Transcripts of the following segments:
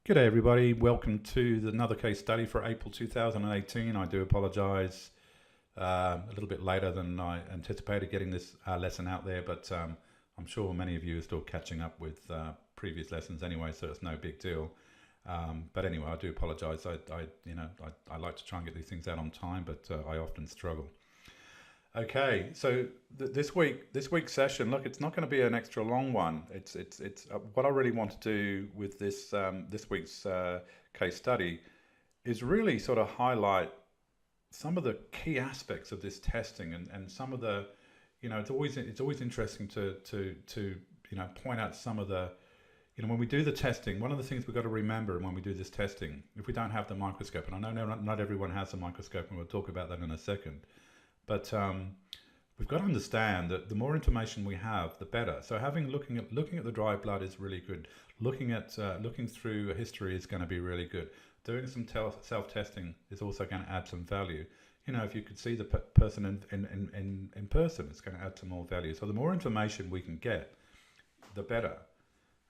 G'day everybody, welcome to another case study for April 2018. I do apologise a little bit later than I anticipated getting this lesson out there, but I'm sure many of you are still catching up with previous lessons anyway, so it's no big deal. But anyway, I do apologise. I like to try and get these things out on time, but I often struggle. Okay, so this week's session. Look, it's not going to be an extra long one. It's what I really want to do with this week's case study is really sort of highlight some of the key aspects of this testing and some of the, it's always interesting to point out some of the, when we do the testing. One of the things we've got to remember when we do this testing, if we don't have the microscope, and I know not everyone has a microscope, and we'll talk about that in a second. But we've got to understand that the more information we have, the better. So looking at the dry blood is really good. Looking through a history is going to be really good. Doing some self-testing is also going to add some value. If you could see the person in person, it's going to add some more value. So the more information we can get, the better.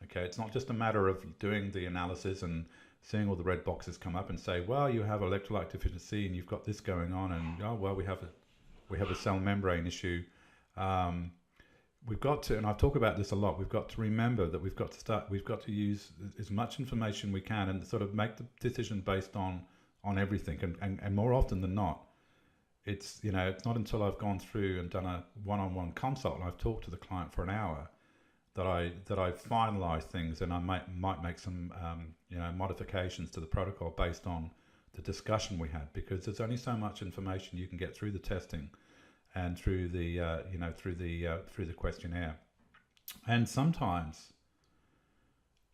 Okay, it's not just a matter of doing the analysis and seeing all the red boxes come up and say, well, you have electrolyte deficiency and you've got this going on, and oh well, we have a cell membrane issue. We've got to, and I've talked about this a lot, we've got to remember that we've got to use as much information we can and sort of make the decision based on everything. And more often than not, it's not until I've gone through and done a one-on-one consult and I've talked to the client for an hour that I finalise things, and I might make some modifications to the protocol based on the discussion we had, because there's only so much information you can get through the testing and through the through the questionnaire. And sometimes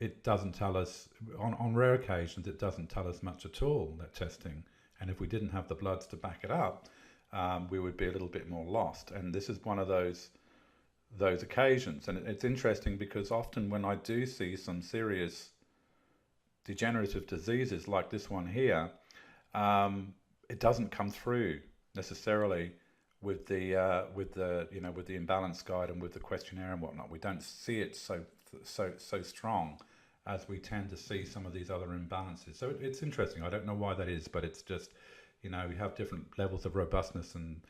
it doesn't tell us, on rare occasions it doesn't tell us much at all, that testing. And if we didn't have the bloods to back it up, we would be a little bit more lost. And this is one of those occasions. And it's interesting because often when I do see some serious degenerative diseases like this one here, it doesn't come through necessarily with the imbalance guide and with the questionnaire and whatnot. We don't see it so strong as we tend to see some of these other imbalances. So it's interesting. I don't know why that is, but it's just, we have different levels of robustness, and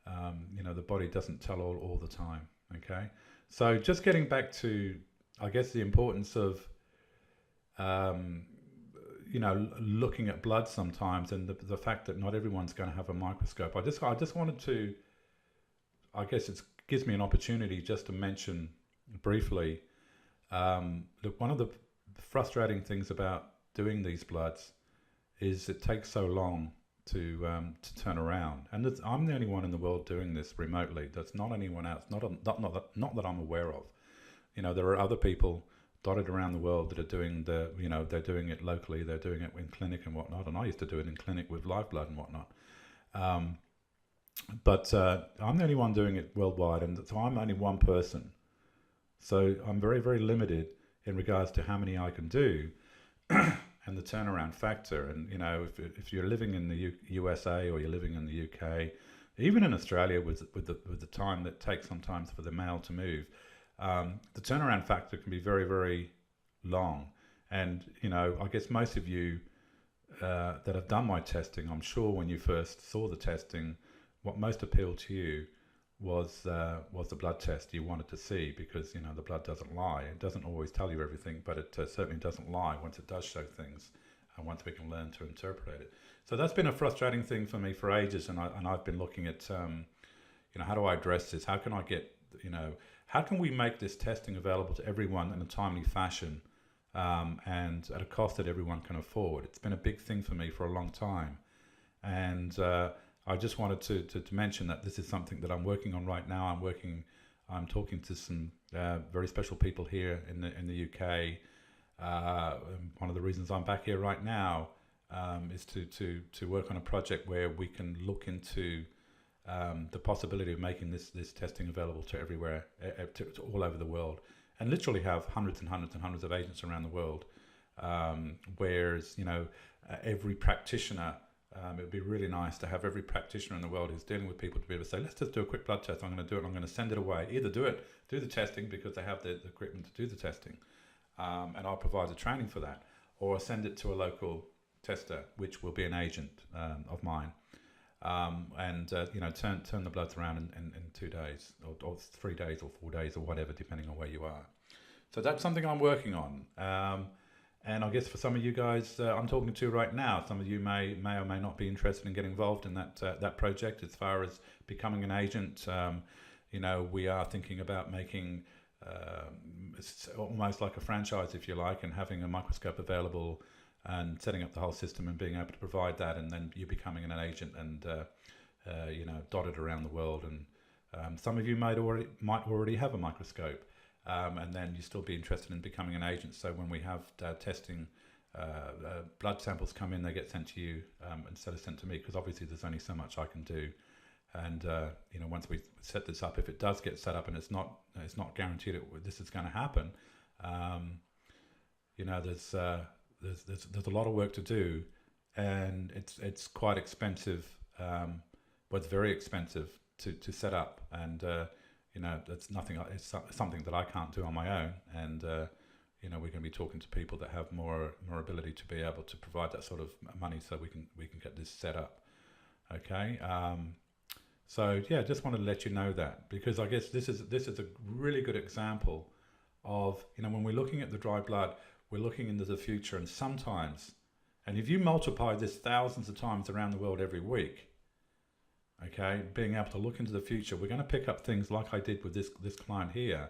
the body doesn't tell all the time. Okay, so just getting back to, I guess, the importance of looking at blood sometimes, and the fact that not everyone's going to have a microscope. I just wanted to, I guess it gives me an opportunity just to mention briefly, look, one of the frustrating things about doing these bloods is it takes so long to turn around, and I'm the only one in the world doing this remotely. There's not anyone else, not that I'm aware of. There are other people dotted around the world that are doing they're doing it locally, they're doing it in clinic and whatnot, and I used to do it in clinic with live blood and whatnot. But I'm the only one doing it worldwide, and so I'm only one person. So I'm very, very limited in regards to how many I can do and the turnaround factor. And, if you're living in the USA or you're living in the UK, even in Australia with the time that takes sometimes for the mail to move, the turnaround factor can be very, very long. And, I guess most of you that have done my testing, I'm sure when you first saw the testing, what most appealed to you was the blood test you wanted to see, because, the blood doesn't lie. It doesn't always tell you everything, but it certainly doesn't lie once it does show things, and once we can learn to interpret it. So that's been a frustrating thing for me for ages, and I've been looking at, how do I address this? How can I get, how can we make this testing available to everyone in a timely fashion, and at a cost that everyone can afford? It's been a big thing for me for a long time, and I just wanted to mention that this is something that I'm working on right now. I'm talking to some very special people here in the UK. One of the reasons I'm back here right now is to work on a project where we can look into the possibility of making this testing available to everywhere, to all over the world, and literally have hundreds and hundreds and hundreds of agents around the world. Whereas every practitioner. It would be really nice to have every practitioner in the world who's dealing with people to be able to say, let's just do a quick blood test. I'm going to do it. I'm going to send it away. Either do the testing because they have the equipment to do the testing, and I'll provide the training for that. or send it to a local tester, which will be an agent of mine, and turn the bloods around in 2 days, or 3 days, or 4 days, or whatever, depending on where you are. So that's something I'm working on. And I guess for some of you guys I'm talking to right now, some of you may or may not be interested in getting involved in that project. As far as becoming an agent, we are thinking about making it's almost like a franchise, if you like, and having a microscope available and setting up the whole system and being able to provide that, and then you becoming an agent and dotted around the world. And some of you might already have a microscope. And then you still be interested in becoming an agent. So when we have testing, blood samples come in, they get sent to you instead of sent to me, because obviously there's only so much I can do. And once we set this up, if it does get set up and it's not guaranteed this is going to happen, there's a lot of work to do, and it's quite expensive. It's very expensive to set up, and that's nothing. It's something that I can't do on my own, and we're going to be talking to people that have more ability to be able to provide that sort of money, so we can get this set up. Okay. So yeah, just wanted to let you know that, because I guess this is a really good example of when we're looking at the dry blood, we're looking into the future, and sometimes, and if you multiply this thousands of times around the world every week. Okay, being able to look into the future, we're going to pick up things like I did with this client here.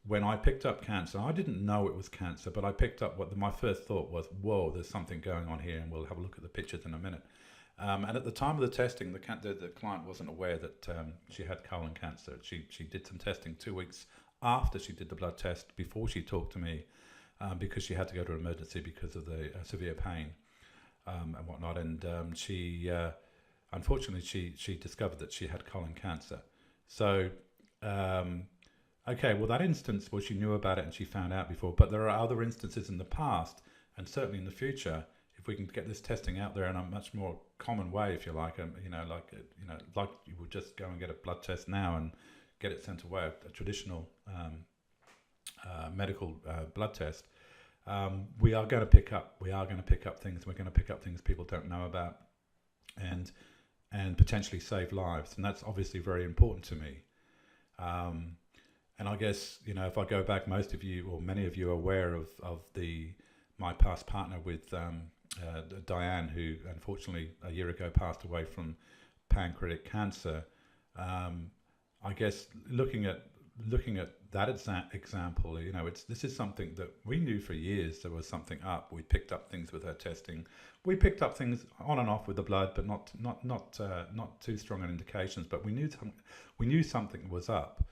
When I picked up cancer, I didn't know it was cancer, but I picked up my first thought was, whoa, there's something going on here, and we'll have a look at the pictures in a minute. And at the time of the testing, the client wasn't aware that she had colon cancer. She did some testing 2 weeks after she did the blood test, before she talked to me, because she had to go to emergency because of the severe pain and whatnot. And unfortunately, she discovered that she had colon cancer. So, that instance, she knew about it and she found out before. But there are other instances in the past, and certainly in the future, if we can get this testing out there in a much more common way, if you like, like you would just go and get a blood test now and get it sent away, a traditional medical blood test. We are going to pick up things. We're going to pick up things people don't know about, and potentially save lives, and that's obviously very important to me. And I guess if I go back, most of you, or many of you, are aware of my past partner with Diane, who unfortunately a year ago passed away from pancreatic cancer. I guess looking at that example, this is something that we knew for years there was something up. We picked up things with her testing. We picked up things on and off with the blood, but not too strong an indications. But we knew something was up,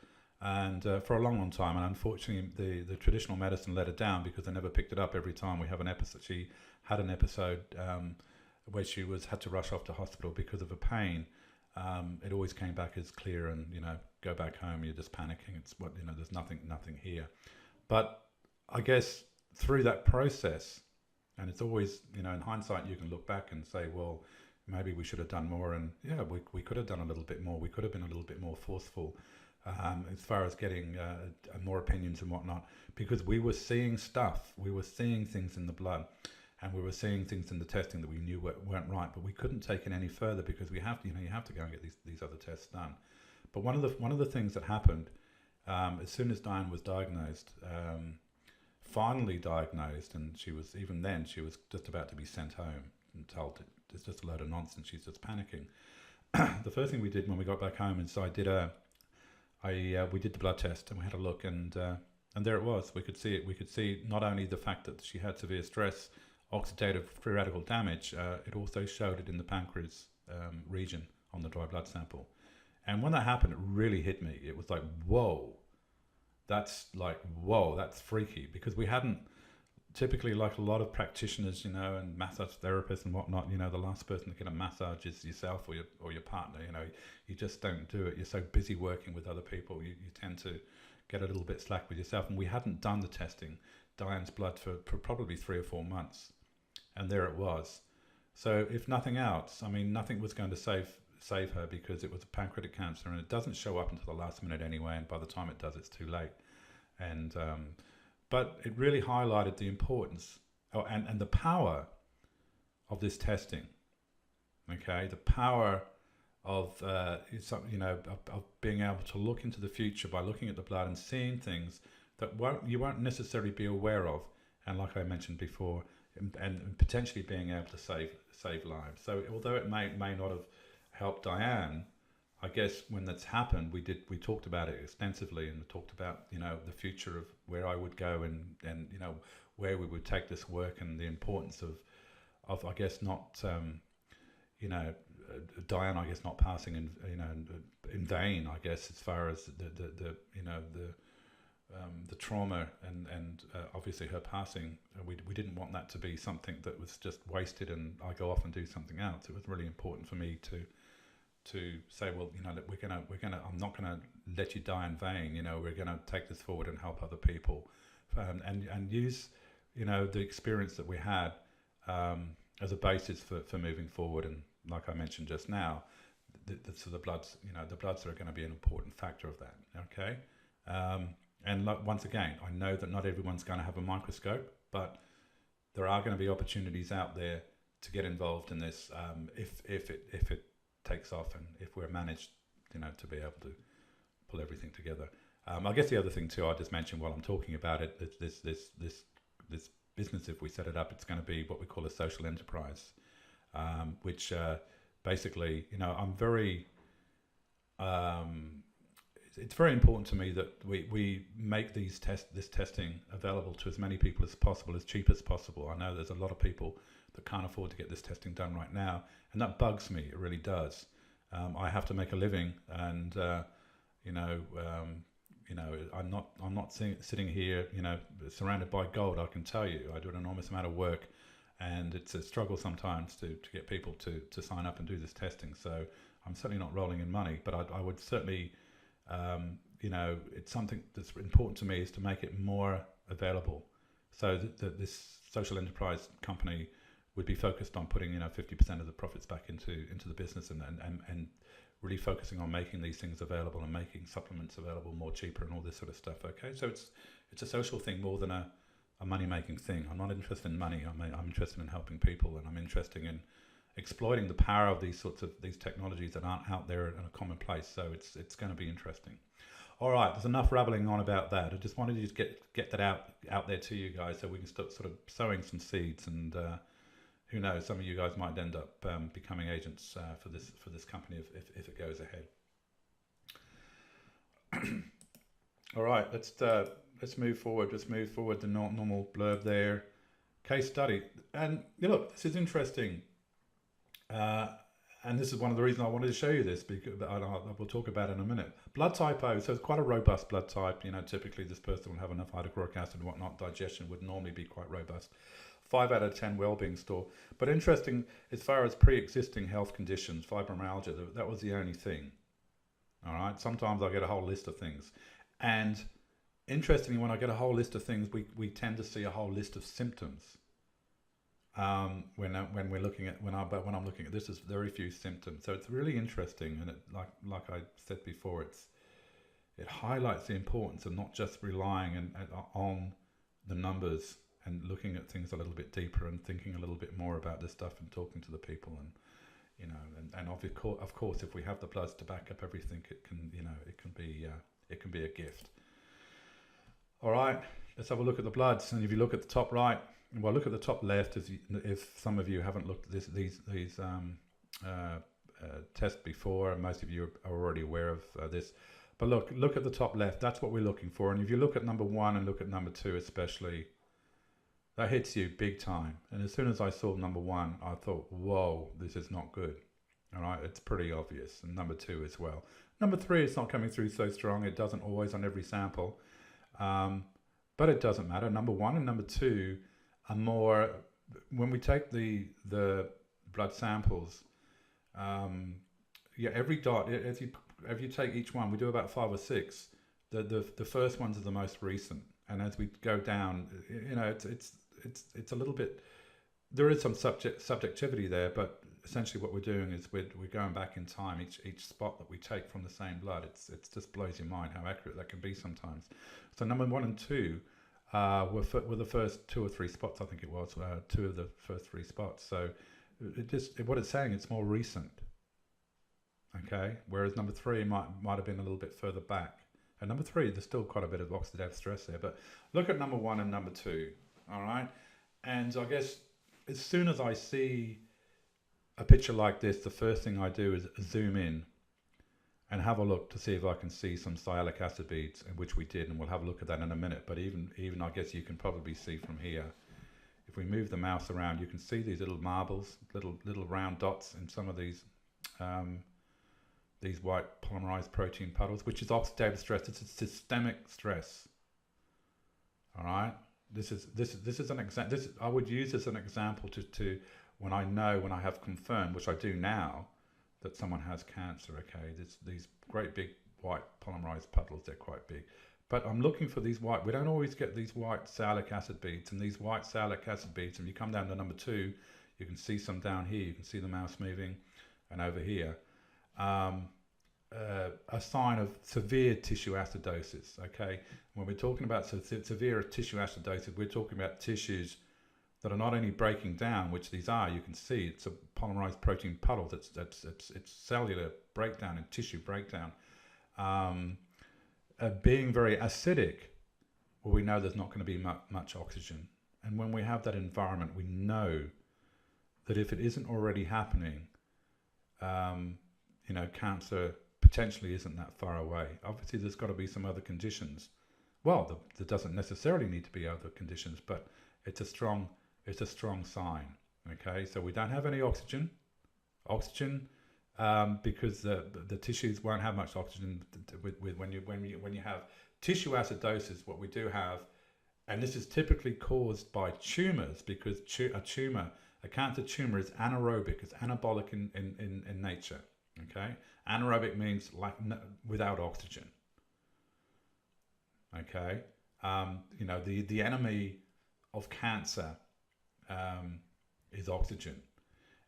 and for a long time. And unfortunately, the traditional medicine let her down, because they never picked it up. Every time we have an episode, she had an episode where she had to rush off to hospital because of a pain. It always came back as clear, and go back home, you're just panicking. It's there's nothing here. But I guess through that process, and it's always, in hindsight, you can look back and say, well, maybe we should have done more, and yeah, we could have done a little bit more. We could have been a little bit more forceful as far as getting more opinions and whatnot, because we were seeing stuff. We were seeing things in the blood, and we were seeing things in the testing that we knew weren't right, but we couldn't take it any further, because you have to go and get these other tests done. But one of the things that happened, as soon as Diane was diagnosed, finally diagnosed, and she was just about to be sent home and told it's just a load of nonsense, she's just panicking. The first thing we did when we got back home is we did the blood test, and we had a look, and there it was. We could see it. We could see not only the fact that she had severe stress, oxidative free radical damage, it also showed it in the pancreas region on the dry blood sample. And when that happened, it really hit me. It was like, whoa, that's freaky, because we hadn't, typically, like a lot of practitioners, and massage therapists and whatnot, the last person to get a massage is yourself or your partner. You just don't do it. You're so busy working with other people, you tend to get a little bit slack with yourself. And we hadn't done the testing, Diane's blood, for probably 3 or 4 months, and there it was. So if nothing else, nothing was going to save her, because it was a pancreatic cancer, and it doesn't show up until the last minute anyway, and by the time it does, it's too late. And but it really highlighted the importance and the power of this testing. Okay, the power of of being able to look into the future by looking at the blood and seeing things that you won't necessarily be aware of, and like I mentioned before, and potentially being able to save lives. So although it may not have helped Diane, I guess when that's happened, we talked about it extensively and talked about the future of where I would go and where we would take this work, and the importance of I guess not Diane, I guess, not passing in vain, I guess, as far as the trauma and obviously her passing. We didn't want that to be something that was just wasted and I go off and do something else. It was really important for me to say, well, I'm not gonna let you die in vain. We're gonna take this forward and help other people, and use the experience that we had as a basis for moving forward. And like I mentioned just now, so the bloods, the bloods are going to be an important factor of that. Okay, and once again, I know that not everyone's going to have a microscope, but there are going to be opportunities out there to get involved in this if it takes off, and if we're managed, to be able to pull everything together. I guess the other thing too, I just mentioned while I'm talking about it, this business, if we set it up, it's going to be what we call a social enterprise, which basically, I'm very, it's very important to me that we make this testing available to as many people as possible, as cheap as possible. I know there's a lot of people that can't afford to get this testing done right now, and that bugs me. It really does. I have to make a living, and I'm not sitting here, surrounded by gold. I can tell you, I do an enormous amount of work, and it's a struggle sometimes to get people to sign up and do this testing. So I'm certainly not rolling in money, but I would certainly, it's something that's important to me, is to make it more available, so that this social enterprise company would be focused on putting 50% of the profits back into the business, and really focusing on making these things available and making supplements available more cheaper and all this sort of stuff. Okay, so it's a social thing more than a money-making thing. I'm not interested in money. I'm interested in helping people, and I'm interested in exploiting the power of these technologies that aren't out there in a common place. So it's going to be interesting. All right, there's enough rambling on about that. I just wanted to just get that out there to you guys, so we can start sort of sowing some seeds, and who knows, some of you guys might end up becoming agents for this company if it goes ahead. All right, let's move forward. Let's move forward. The normal blurb there, case study, and look, this is interesting, and this is one of the reasons I wanted to show you this, because we'll talk about it in a minute. Blood type O, so it's quite a robust blood type. Typically this person will have enough hydrochloric acid and whatnot. Digestion would normally be quite robust. 5 out of 10 well-being score. But interesting, as far as pre-existing health conditions, fibromyalgia, that was the only thing. All right. Sometimes I get a whole list of things, and interestingly, when I get a whole list of things, we tend to see a whole list of symptoms. When I'm looking at this, there's very few symptoms. So it's really interesting, and it, like I said before, it highlights the importance of not just relying on the numbers, and looking at things a little bit deeper, and thinking a little bit more about this stuff, and talking to the people, and of course, if we have the bloods to back up everything, it can be a gift. All right, let's have a look at the bloods. And if you look at the top right, well, look at the top left. If some of you haven't looked at these tests before, and most of you are already aware of this. But look at the top left. That's what we're looking for. And if you look at number 1 and look at number 2 especially, that hits you big time. And as soon as I saw number 1, I thought, whoa, this is not good. All right, it's pretty obvious. And number 2 as well. Number 3, it's not coming through so strong. It doesn't always on every sample. But it doesn't matter. Number 1 and number 2 are more, when we take the blood samples, every dot, if you take each one, we do about 5 or 6. The first ones are the most recent. And as we go down, it's a little bit, there is some subjectivity there, but essentially what we're doing is we're going back in time. Each spot that we take from the same blood, it just blows your mind how accurate that can be sometimes. So number 1 and 2 were the first 2 or 3 spots. I think it was 2 of the first 3 spots. So what it's saying, it's more recent. Okay, whereas number 3 might have been a little bit further back. And number 3, there's still quite a bit of oxidative stress there. But look at number 1 and number 2. All right, and I guess as soon as I see a picture like this, the first thing I do is zoom in and have a look to see if I can see some sialic acid beads, which we did, and we'll have a look at that in a minute. But even I guess you can probably see from here, if we move the mouse around, you can see these little marbles, little round dots in some of these white polymerized protein puddles, which is oxidative stress. It's a systemic stress. All right, this is an example. I would use as an example to when I have confirmed, which I do now, that someone has cancer. Okay, these great big white polymerized puddles, they're quite big. But I'm looking for these white, we don't always get these white sialic acid beads, and these white sialic acid beads, and you come down to number 2, you can see some down here, you can see the mouse moving, and over here, a sign of severe tissue acidosis. Okay, when we're talking about severe tissue acidosis, we're talking about tissues that are not only breaking down, which these are, you can see it's a polymerized protein puddle. It's cellular breakdown and tissue breakdown. Being very acidic, well, we know there's not going to be much oxygen. And when we have that environment, we know that if it isn't already happening, cancer potentially isn't that far away. Obviously, there's got to be some other conditions. Well, there doesn't necessarily need to be other conditions, but it's a strong sign. Okay, so we don't have any oxygen, because the tissues won't have much oxygen when you have tissue acidosis. What we do have, and this is typically caused by tumors, because a cancer tumor is anaerobic, it's anabolic in nature. Okay, anaerobic means without oxygen. Okay, the enemy of cancer is oxygen.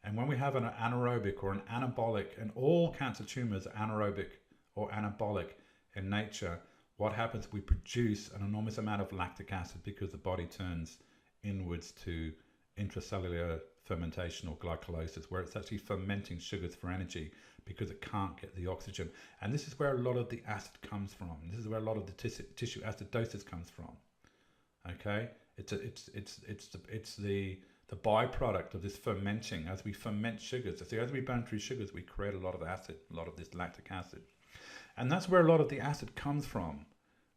And when we have an anaerobic or an anabolic, and all cancer tumors are anaerobic or anabolic in nature, what happens? We produce an enormous amount of lactic acid because the body turns inwards to intracellular fermentation or glycolysis, where it's actually fermenting sugars for energy because it can't get the oxygen. And this is where a lot of the acid comes from. This is where a lot of the tissue acidosis comes from. Okay, it's the byproduct of this fermenting. As we ferment sugars, as we burn through sugars, we create a lot of acid, a lot of this lactic acid. And that's where a lot of the acid comes from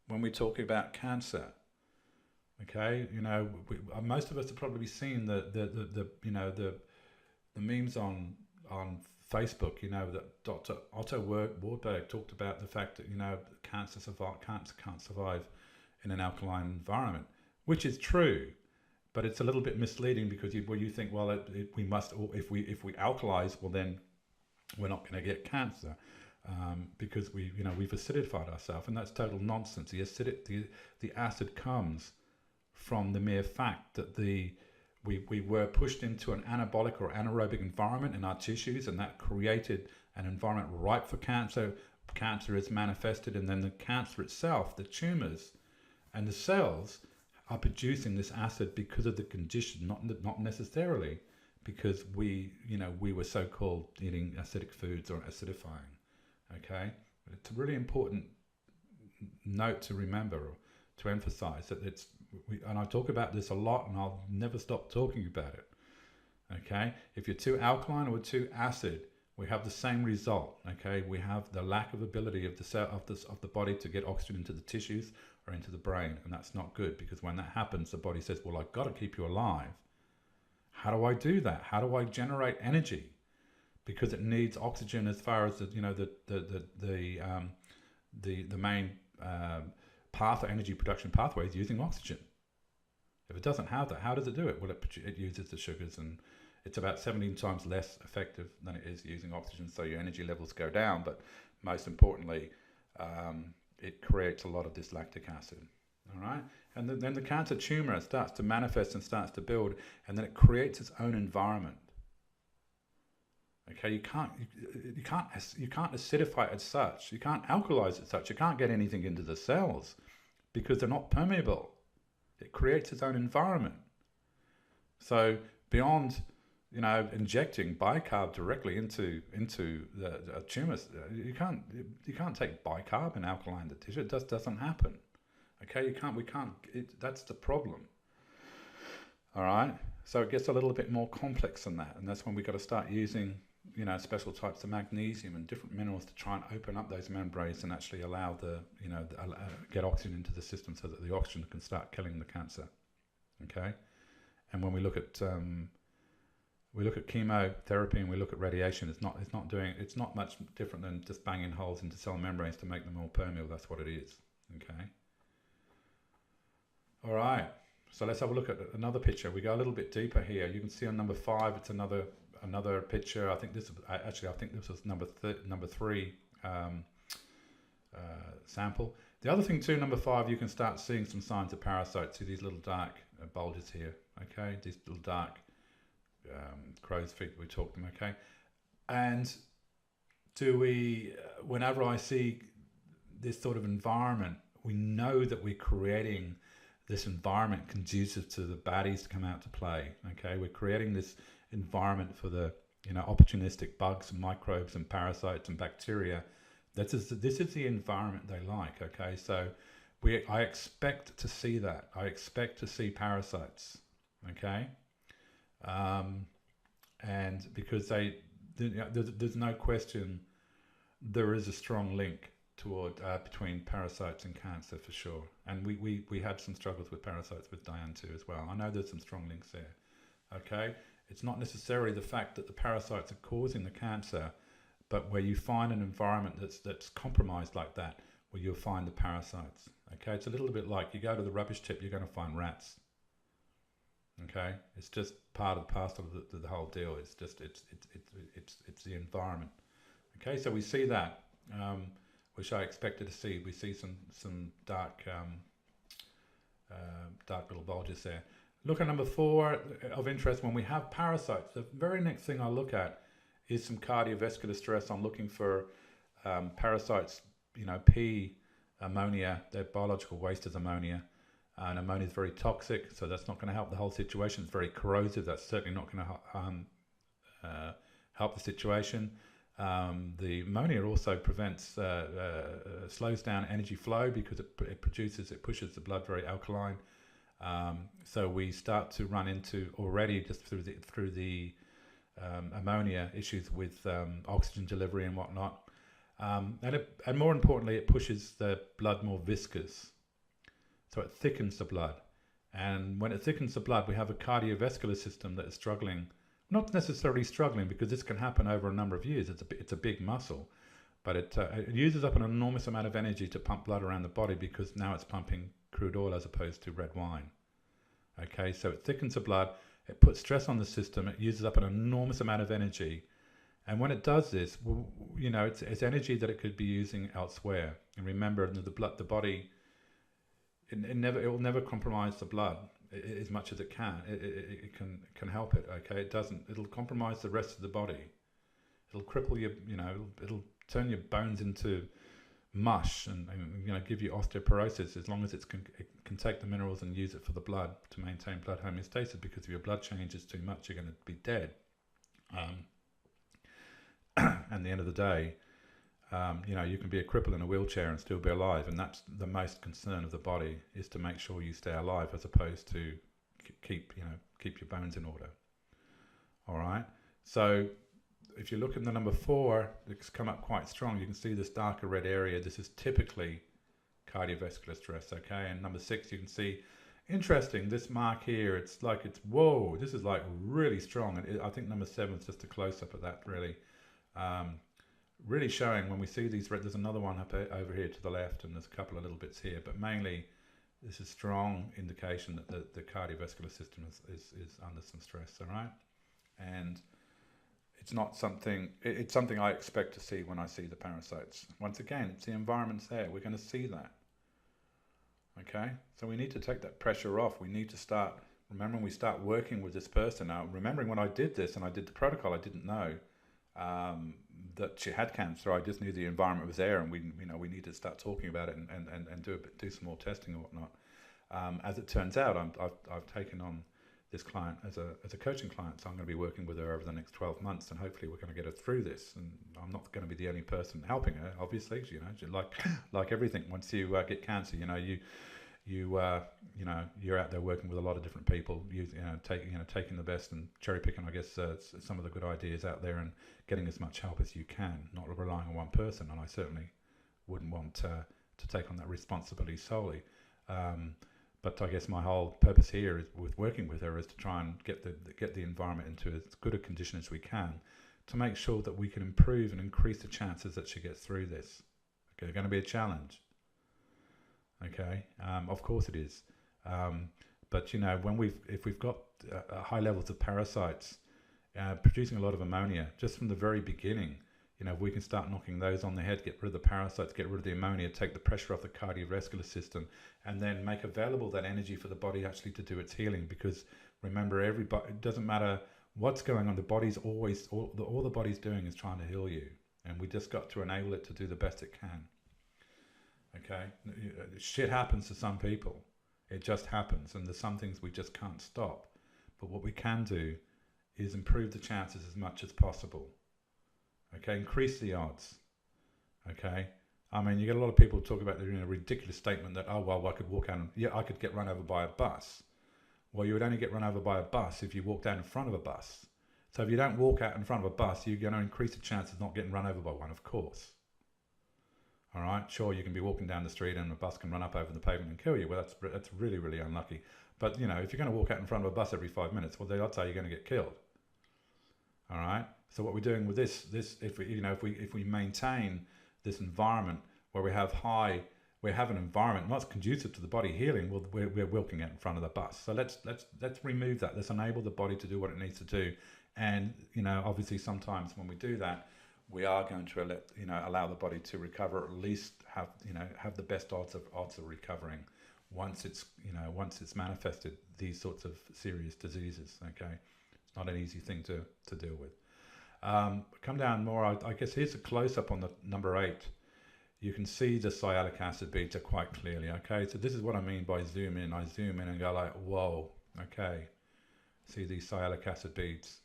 when we're talking about cancer. Okay, most of us have probably seen the memes on Facebook. That Dr. Otto Warburg talked about the fact that cancer can't survive in an alkaline environment, which is true. But it's a little bit misleading because you think, well, we must, or if we alkalize, well then we're not going to get cancer because we've acidified ourselves, and that's total nonsense. The acid comes from the mere fact that we were pushed into an anabolic or anaerobic environment in our tissues, and that created an environment ripe for cancer. Cancer is manifested, and then the cancer itself, the tumors and the cells, are producing this acid because of the condition, not necessarily because we were so-called eating acidic foods or acidifying. Okay, but it's a really important note to remember, or to emphasize that and I talk about this a lot, and I'll never stop talking about it. Okay, if you're too alkaline or too acid, we have the same result. Okay, we have the lack of ability of the body to get oxygen into the tissues or into the brain, and that's not good, because when that happens, the body says, well, I've got to keep you alive. How do I do that? How do I generate energy? Because it needs oxygen as far as the main energy production pathway is using oxygen. If it doesn't have that, how does it do it? Well, it uses the sugars, and it's about 17 times less effective than it is using oxygen, so your energy levels go down. But most importantly, it creates a lot of this lactic acid. All right, and then the cancer tumor starts to manifest and starts to build, and then it creates its own environment. Okay, you can't acidify it as such. You can't alkalize it as such. You can't get anything into the cells because they're not permeable. It creates its own environment. So beyond, injecting bicarb directly into the tumor, you can't take bicarb in alkaline the tissue. It just doesn't happen. Okay, we can't. That's the problem. All right. So it gets a little bit more complex than that, and that's when we got to start using, special types of magnesium and different minerals to try and open up those membranes and actually allow get oxygen into the system so that the oxygen can start killing the cancer. Okay. And when we look at chemotherapy and we look at radiation, it's not much different than just banging holes into cell membranes to make them more permeable. That's what it is. Okay. All right. So let's have a look at another picture. We go a little bit deeper here. You can see on number 5, it's another picture. I think this was number 3 sample. The other thing too, number 5, you can start seeing some signs of parasites. See these little dark bulges here. Okay, these little dark crow's feet we talked them. Okay, and whenever I see this sort of environment, we know that we're creating this environment conducive to the baddies to come out to play. Okay, we're creating this environment for the opportunistic bugs and microbes and parasites and bacteria. This is the environment they like. Okay, so I expect to see that. I expect to see parasites. Okay, and because there's no question there is a strong link between parasites and cancer for sure, and we had some struggles with parasites with Diane too as well. I know there's some strong links there. Okay, it's not necessarily the fact that the parasites are causing the cancer, but where you find an environment that's compromised like that, where you'll find the parasites. Okay, it's a little bit like you go to the rubbish tip, you're going to find rats. Okay, it's just part of the parcel of the whole deal. It's the environment. Okay, so we see that. Which I expected to see. We see some dark little bulges there. Look at number 4 of interest. When we have parasites, the very next thing I look at is some cardiovascular stress. I'm looking for parasites, P, ammonia. Their biological waste is ammonia. And ammonia is very toxic, so that's not going to help the whole situation. It's very corrosive. That's certainly not going to help the situation. The ammonia also slows down energy flow because it pushes the blood very alkaline. So we start to run into already just through the ammonia issues with oxygen delivery and whatnot. And more importantly, it pushes the blood more viscous. So it thickens the blood. And when it thickens the blood, we have a cardiovascular system that is struggling. Not necessarily struggling, because this can happen over a number of years. It's a big muscle, but it uses up an enormous amount of energy to pump blood around the body, because now it's pumping crude oil as opposed to red wine. Okay, so it thickens the blood, it puts stress on the system, it uses up an enormous amount of energy, and when it does this, it's energy that it could be using elsewhere. And remember, the body, it will never compromise the blood as much as it can. It can help it. Okay, it'll compromise the rest of the body. It'll cripple you. It'll turn your bones into mush and give you osteoporosis, as long as it can take the minerals and use it for the blood to maintain blood homeostasis. Because if your blood changes too much, you're going to be dead. At the end of the day, you can be a cripple in a wheelchair and still be alive, and that's the most concern of the body, is to make sure you stay alive, as opposed to keep your bones in order. All right. So if you look at the number 4, it's come up quite strong. You can see this darker red area. This is typically cardiovascular stress. Okay. And number 6, you can see, interesting, this mark here. Whoa, this is like really strong. And I think number 7 is just a close up of that, really. Really showing when we see these red. There's another one up over here to the left, and there's a couple of little bits here, but mainly this is strong indication that the cardiovascular system is under some stress. All right, and it's not something. It's something I expect to see when I see the parasites. Once again, it's the environment's there. We're going to see that. Okay, so we need to take that pressure off. We need to start. Remembering we start working with this person now. Remembering when I did this and I did the protocol, I didn't know that she had cancer. I just knew the environment was there, and we need to start talking about it and do some more testing and whatnot. As it turns out, I've taken on this client as a coaching client, so I'm going to be working with her over the next 12 months, and hopefully we're going to get her through this. And I'm not going to be the only person helping her, obviously. Like everything, once you get cancer, you're out there working with a lot of different people, taking the best and cherry picking, I guess, some of the good ideas out there and getting as much help as you can, not relying on one person. And I certainly wouldn't want to take on that responsibility solely. But I guess my whole purpose here is with working with her is to try and get the environment into as good a condition as we can to make sure that we can improve and increase the chances that she gets through this. Okay, it's going to be a challenge. Okay, of course it is. But if we've got high levels of parasites producing a lot of ammonia just from the very beginning, if we can start knocking those on the head, get rid of the parasites, get rid of the ammonia, take the pressure off the cardiovascular system, and then make available that energy for the body actually to do its healing. Because remember, it doesn't matter what's going on, the body's always, all the body's doing is trying to heal you. And we just got to enable it to do the best it can. Okay? Shit happens to some people. It just happens. And there's some things we just can't stop. But what we can do is improve the chances as much as possible. Okay, increase the odds. Okay, I mean, you get a lot of people talk about a ridiculous statement that, oh well, I could walk out and I could get run over by a bus. Well, you would only get run over by a bus if you walk down in front of a bus. So if you don't walk out in front of a bus, you're going to increase the chance of not getting run over by one, of course. All right, sure, you can be walking down the street and a bus can run up over the pavement and kill you. Well, that's really, really unlucky. But if you're going to walk out in front of a bus every 5 minutes, well, the odds are you're going to get killed. All right. So what we're doing with this, if we maintain this environment where we have an environment not conducive to the body healing, well, we're walking out in front of the bus. So let's remove that. Let's enable the body to do what it needs to do. And obviously sometimes when we do that, we are going to allow the body to recover, or at least have the best odds of recovering once it's manifested these sorts of serious diseases. Okay, it's not an easy thing to deal with. Come down more, I guess here's a close-up on the number 8. You can see the sialic acid beta quite clearly, okay? So this is what I mean by zoom in. I zoom in and go like, whoa, okay. See these sialic acid beads,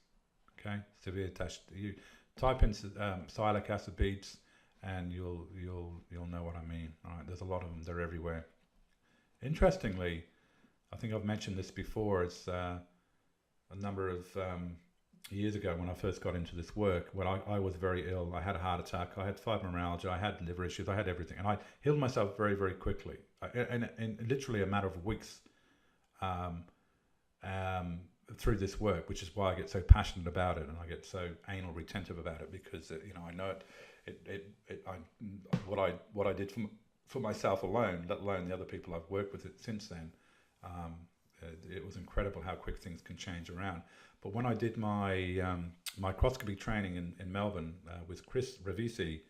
okay? Severe attached. You type in sialic acid beads and you'll know what I mean. All right, there's a lot of them, they're everywhere. Interestingly, I think I've mentioned this before, it's a number of years ago when I first got into this work, when I was very ill. I had a heart attack, I had fibromyalgia, I had liver issues, I had everything. And I healed myself very, very quickly. In literally a matter of weeks through this work, which is why I get so passionate about it and I get so anal retentive about it, because I know what I did for myself alone, let alone the other people I've worked with it since then. It was incredible how quick things can change around. But when I did my microscopy training in Melbourne with Chris Ravisi,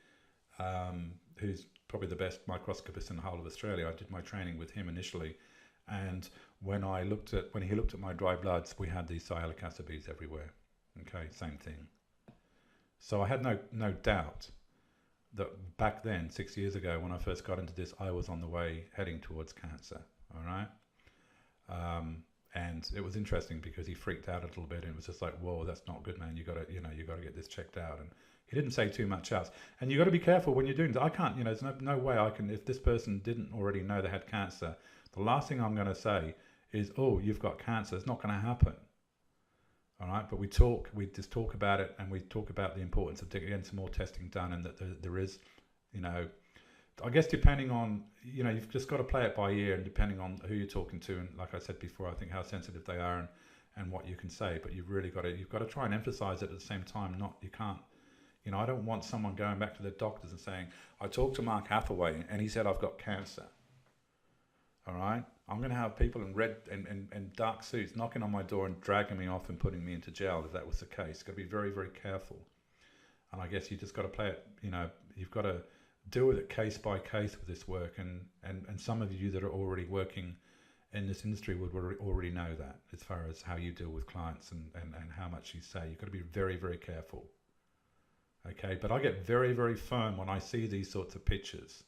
who's probably the best microscopist in the whole of Australia, I did my training with him initially. And when he looked at my dry bloods, we had these sialic acid beads everywhere. Okay, same thing. So I had no doubt that back then, 6 years ago, when I first got into this, I was on the way heading towards cancer. All right. And it was interesting because he freaked out a little bit and it was just like, whoa, that's not good, man. You gotta get this checked out. And he didn't say too much else. And you got to be careful when you're doing that. I can't, there's no way I can, if this person didn't already know they had cancer, the last thing I'm going to say is, oh, you've got cancer. It's not going to happen. All right. But we just talk about it, and we talk about the importance of getting some more testing done, and that there is, I guess depending on, you've just got to play it by ear, and depending on who you're talking to, and like I said before, I think how sensitive they are and what you can say. But you've got to try and emphasize it at the same time. You can't, I don't want someone going back to their doctors and saying, I talked to Mark Hathaway and he said I've got cancer. All right, I'm going to have people in red and dark suits knocking on my door and dragging me off and putting me into jail if that was the case. Got to be very, very careful. And I guess you just got to play it. You've got to deal with it case by case with this work, and some of you that are already working in this industry would already know that, as far as how you deal with clients and how much you say. You've got to be very, very careful. Okay, but I get very, very firm when I see these sorts of pictures.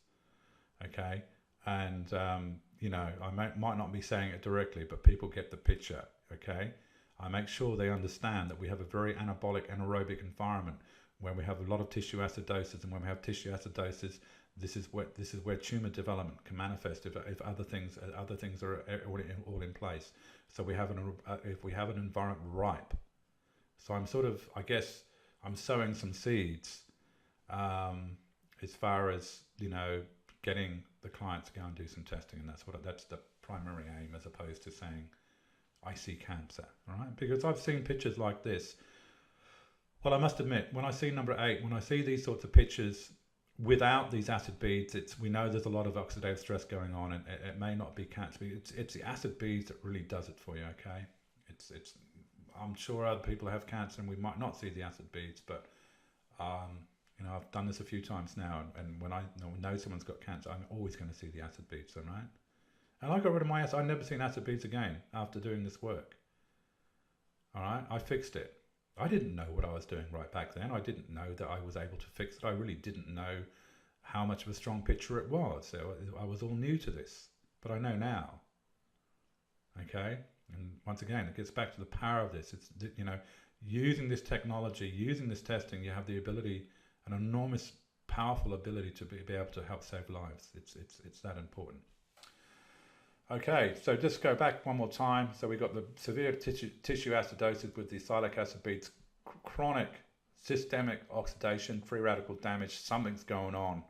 Okay, and I might not be saying it directly, but people get the picture, okay? I make sure they understand that we have a very anabolic, anaerobic environment when we have a lot of tissue acidosis, and when we have tissue acidosis, this is where tumor development can manifest if other things are all in place. So if we have an environment ripe. So I guess I'm sowing some seeds as far as getting the client to go and do some testing, and that's the primary aim, as opposed to saying I see cancer, right? Because I've seen pictures like this. Well, I must admit, when I see number 8, when I see these sorts of pictures without these acid beads, we know there's a lot of oxidative stress going on, and it may not be cancer. It's the acid beads that really does it for you, okay? I'm sure other people have cancer and we might not see the acid beads, but I've done this a few times now, and when I know someone's got cancer, I'm always going to see the acid beads, all right? And I got rid of my acid. I've never seen acid beads again after doing this work. All right, I fixed it. I didn't know what I was doing right back then. I didn't know that I was able to fix it. I really didn't know how much of a strong picture it was. So I was all new to this, but I know now. Okay, and once again, it gets back to the power of this. It's using this technology, using this testing, you have the ability, an enormous, powerful ability to be able to help save lives. It's that important. Okay, so just go back one more time. So we got the severe tissue acidosis with the sialic acid beads, chronic systemic oxidation, free radical damage, something's going on.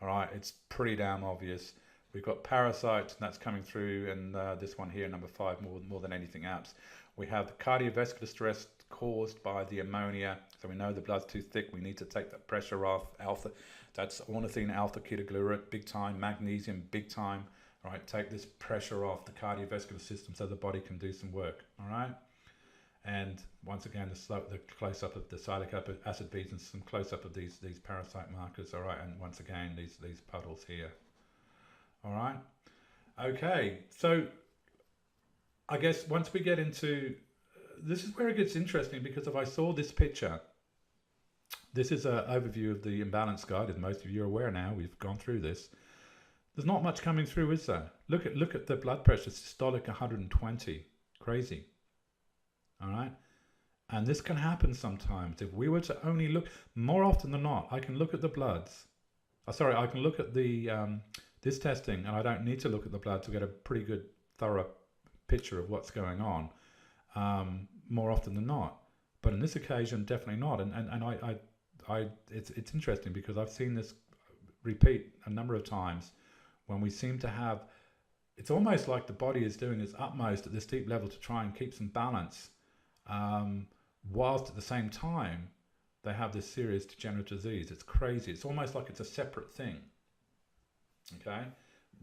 All right, it's pretty damn obvious. We've got parasites, and that's coming through, and this one here, number 5, more than anything else. We have the cardiovascular stress caused by the ammonia. So we know the blood's too thick. We need to take that pressure off. Alpha, that's ornithine alpha ketoglutarate, big time. Magnesium, big time. All right, take this pressure off the cardiovascular system so the body can do some work. All right, and once again, the close up of the sialic acid beads and some close up of these parasite markers. All right, and once again, these puddles here. All right, okay. So I guess once we get into this is where it gets interesting, because if I saw this picture, this is an overview of the imbalance guide, as most of you are aware now. We've gone through this. There's not much coming through, is there? Look at the blood pressure, systolic 120, crazy. All right, and this can happen sometimes. If we were to only look, more often than not, I can look at the bloods. I can look at the this testing, and I don't need to look at the blood to get a pretty good, thorough picture of what's going on. More often than not, but in this occasion, definitely not. And it's interesting because I've seen this repeat a number of times. When we seem to have, it's almost like the body is doing its utmost at this deep level to try and keep some balance, whilst at the same time they have this serious degenerative disease. It's crazy. It's almost like it's a separate thing. Okay,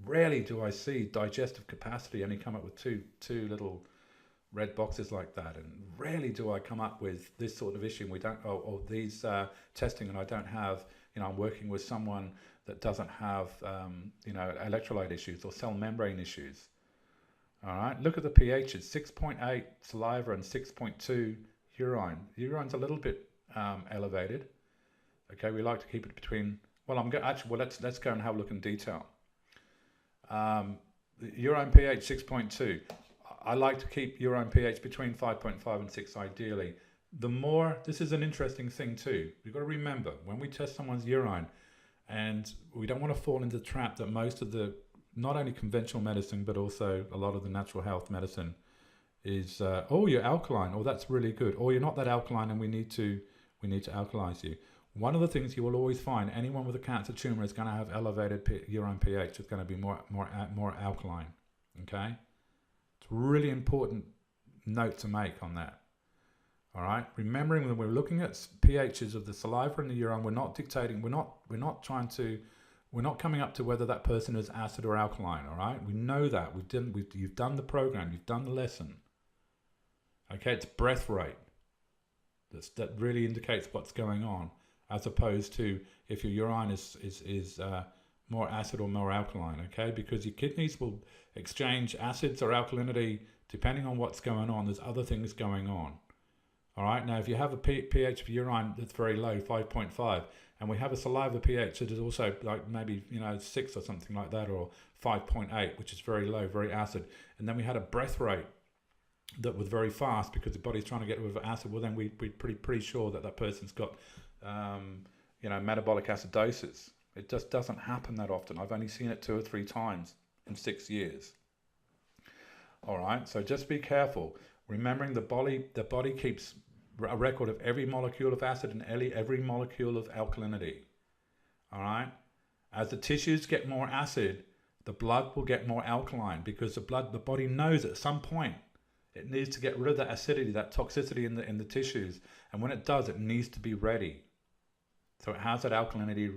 rarely do I see digestive capacity only come up with two little red boxes like that, and rarely do I come up with this sort of issue. We don't, or these testing, and I don't have. I'm working with someone that doesn't have, electrolyte issues or cell membrane issues. All right, look at the pHs, 6.8 saliva and 6.2 urine. Urine's a little bit elevated. Okay, we like to keep it between. Well, let's go and have a look in detail. The urine pH 6.2. I like to keep urine pH between 5.5 and 6 ideally. The more, this is an interesting thing too. You've got to remember, when we test someone's urine, and we don't want to fall into the trap that most of the, not only conventional medicine, but also a lot of the natural health medicine is, you're alkaline, that's really good. Or you're not that alkaline and we need to alkalize you. One of the things you will always find, anyone with a cancer tumor is going to have elevated urine pH. It's going to be more alkaline, okay? It's a really important note to make on that. All right, remembering when we're looking at pHs of the saliva and the urine, we're not dictating, we're not coming up to whether that person is acid or alkaline. All right, we know that you've done the program, you've done the lesson. Okay, it's breath rate that really indicates what's going on, as opposed to if your urine is more acid or more alkaline. Okay, because your kidneys will exchange acids or alkalinity depending on what's going on. There's other things going on. All right. Now, if you have a pH of urine that's very low, 5.5, and we have a saliva pH that is also like maybe 6 or something like that, or 5.8, which is very low, very acid, and then we had a breath rate that was very fast because the body's trying to get rid of acid, well, then we're pretty sure that that person's got metabolic acidosis. It just doesn't happen that often. I've only seen it 2 or 3 times in 6 years. All right, so just be careful. Remembering the body keeps a record of every molecule of acid and every molecule of alkalinity. All right, as the tissues get more acid, the blood will get more alkaline, because the body knows at some point it needs to get rid of that acidity, that toxicity in the tissues, and when it does, it needs to be ready. So it has that alkalinity.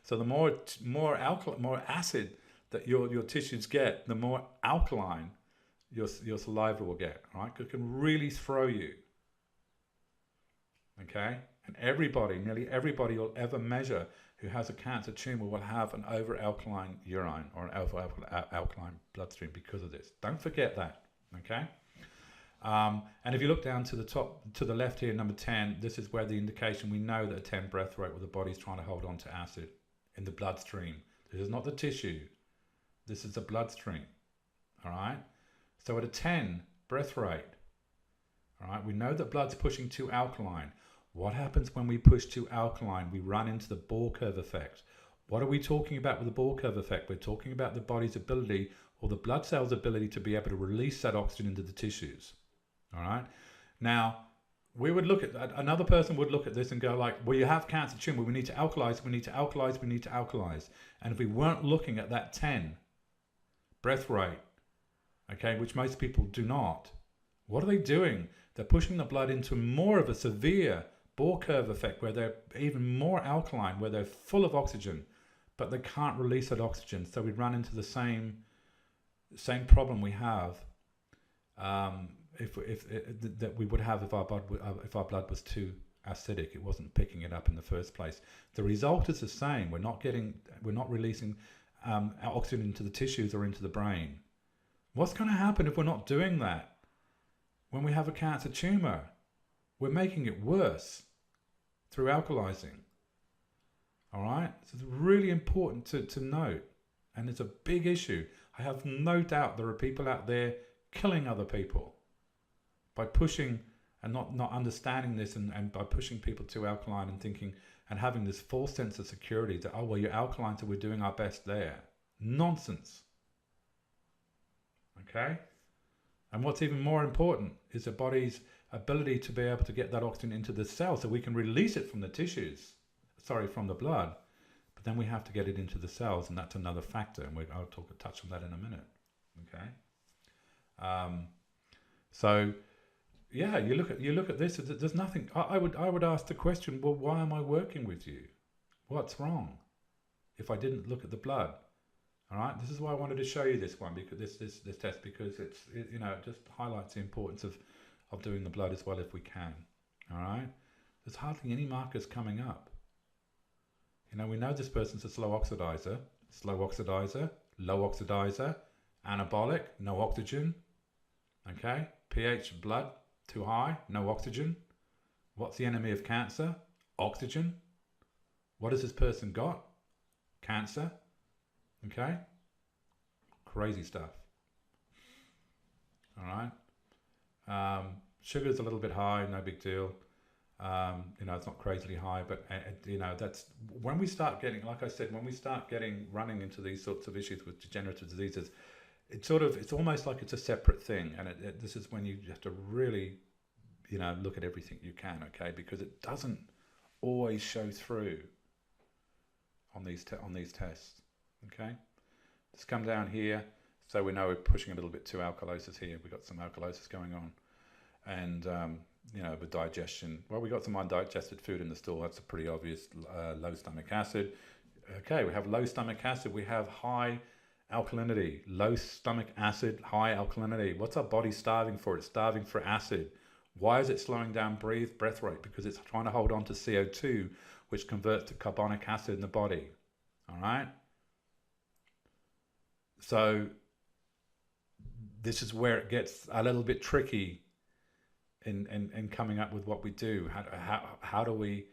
So the more acid that your tissues get, the more alkaline your saliva will get. Right? It can really throw you. Okay, and nearly everybody you'll ever measure who has a cancer tumor will have an over alkaline urine or an over alkaline bloodstream because of this. Don't forget that. Okay. And if you look down to the top, to the left here, number 10, this is where the indication we know that a 10 breath rate where the body's trying to hold on to acid in the bloodstream. This is not the tissue. This is the bloodstream. All right. So at a 10 breath rate, all right, we know that blood's pushing too alkaline. What happens when we push too alkaline? We run into the bell curve effect. What are we talking about with the bell curve effect? We're talking about the body's ability, or the blood cell's ability, to be able to release that oxygen into the tissues. All right. Now, we would look at another person would look at this and go like, well, you have cancer tumor. We need to alkalize. We need to alkalize. We need to alkalize. And if we weren't looking at that 10 breath rate, okay, which most people do not, what are they doing? They're pushing the blood into more of a severe bell curve effect, where they're even more alkaline, where they're full of oxygen, but they can't release that oxygen. So we run into the same problem we have. That we would have if our blood was too acidic. It wasn't picking it up in the first place. The result is the same. We're not releasing oxygen into the tissues or into the brain. What's going to happen if we're not doing that? When we have a cancer tumor, we're making it worse through alkalizing. All right, so it's really important to note, and it's a big issue. I have no doubt there are people out there killing other people by pushing and not understanding this, and by pushing people to alkaline and thinking and having this false sense of security that, oh, well, you're alkaline, so we're doing our best there. Nonsense. Okay? And what's even more important is the body's ability to be able to get that oxygen into the cell so we can release it from the tissues, from the blood. But then we have to get it into the cells, and that's another factor, and I'll touch on that in a minute. Okay? So, yeah, you look at this. There's nothing. I would ask the question. Well, why am I working with you? What's wrong? If I didn't look at the blood, all right. This is why I wanted to show you this one, because this test, because it just highlights the importance of doing the blood as well if we can. All right. There's hardly any markers coming up. We know this person's a slow oxidizer, low oxidizer, anabolic, no oxygen. Okay. pH of blood too high, no oxygen. What's the enemy of cancer? Oxygen. What has this person got? Cancer. Okay? Crazy stuff. All right. Sugar's a little bit high, no big deal. It's not crazily high, but that's when we start getting, like I said, running into these sorts of issues with degenerative diseases. It's almost like it's a separate thing, and this is when you have to really, look at everything you can, okay? Because it doesn't always show through on these tests, okay? Let's come down here, so we know we're pushing a little bit to alkalosis here. We've got some alkalosis going on, and with digestion. Well, we got some undigested food in the stool. That's a pretty obvious low stomach acid. Okay, we have low stomach acid. We have high alkalinity, low stomach acid, high alkalinity. What's our body starving for? It's starving for acid. Why is it slowing down breath rate? Because it's trying to hold on to CO2, which converts to carbonic acid in the body. All right? So this is where it gets a little bit tricky in coming up with what we do. How do we,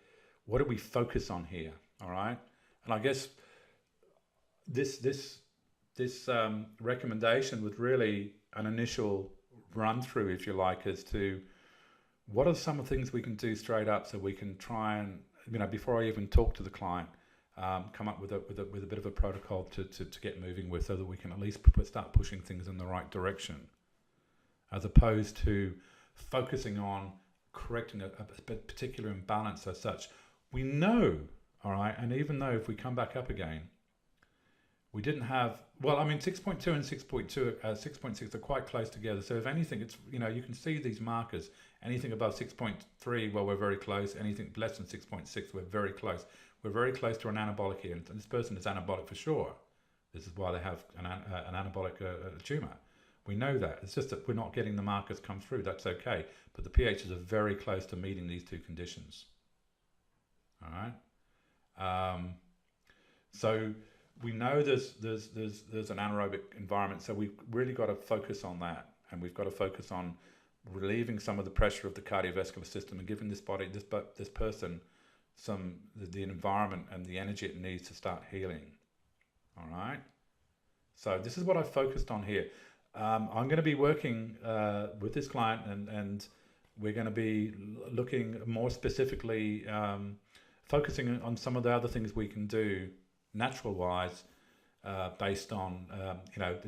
what do we focus on here? All right, and I guess this recommendation was really an initial run through, if you like, as to what are some of the things we can do straight up, so we can try and, before I even talk to the client, come up with a bit of a protocol to get moving with, so that we can at least start pushing things in the right direction, as opposed to focusing on correcting a particular imbalance as such. We know, all right, and even though if we come back up again, we didn't have, 6.2 and 6.6 are quite close together. So if anything, it's, you can see these markers. Anything above 6.3, well, we're very close. Anything less than 6.6, we're very close. We're very close to an anabolic here. And this person is anabolic for sure. This is why they have an anabolic tumor. We know that. It's just that we're not getting the markers come through. That's okay. But the pHs are very close to meeting these two conditions. All right. So we know there's an anaerobic environment, so we've really got to focus on that, and we've got to focus on relieving some of the pressure of the cardiovascular system and giving this person the environment and the energy it needs to start healing. All right. So this is what I've focused on here. I'm going to be working with this client, and we're going to be looking more specifically, focusing on some of the other things we can do natural wise, based on,